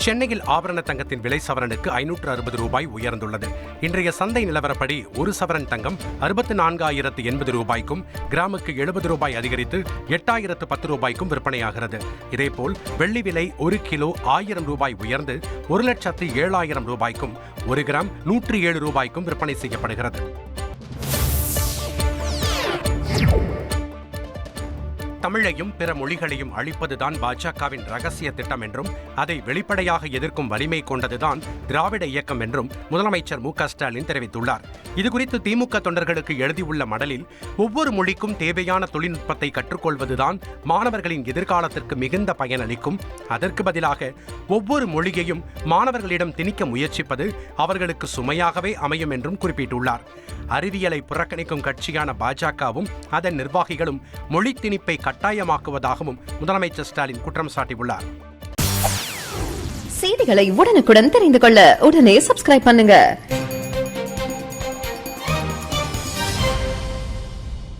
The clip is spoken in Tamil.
சென்னையில் ஆபரண தங்கத்தின் விலை சவரனுக்கு 560 ரூபாய் உயர்ந்துள்ளது. இன்றைய சந்தை நிலவரப்படி ஒரு சவரன் தங்கம் 64,080 ரூபாய்க்கும் கிராமுக்கு 70 ரூபாய் அதிகரித்து 8,010 ரூபாய்க்கும் விற்பனையாகிறது. இதேபோல் வெள்ளி விலை 1 கிலோ 1000 ரூபாய் உயர்ந்து 1,07,000 ரூபாய்க்கும் 1 கிராம் 107 ரூபாய்க்கும் விற்பனை செய்யப்படுகிறது. தமிழையும் பிற மொழிகளையும் அழிப்பதுதான் பாஜகவின் ரகசிய திட்டம் என்றும் அதை வெளிப்படையாக எதிர்க்கும் வலிமை கொண்டதுதான் திராவிட இயக்கம் என்றும் முதலமைச்சர் மு க ஸ்டாலின் தெரிவித்துள்ளார். இதுகுறித்து திமுக தொண்டர்களுக்கு எழுதியுள்ள மடலில் ஒவ்வொரு மொழிக்கும் தேவையான தொழில்நுட்பத்தை கற்றுக்கொள்வதுதான் மாணவர்களின் எதிர்காலத்திற்கு மிகுந்த பயனளிக்கும். அதற்கு பதிலாக ஒவ்வொரு மொழியையும் மாணவர்களிடம் திணிக்க முயற்சிப்பது அவர்களுக்கு சுமையாகவே அமையும் என்றும் குறிப்பிட்டுள்ளார். அறிவியலை புறக்கணிக்கும் கட்சியான பாஜகவும் அதன் நிர்வாகிகளும் மொழி திணிப்பை கட்டாயமாக்குவதாகவும் முதலமைச்சர் ஸ்டாலின் குற்றம் சாட்டியுள்ளார். செய்திகளை உடனுக்குடன் தெரிந்து கொள்ள உடனே சப்ஸ்கிரைப் பண்ணுங்க.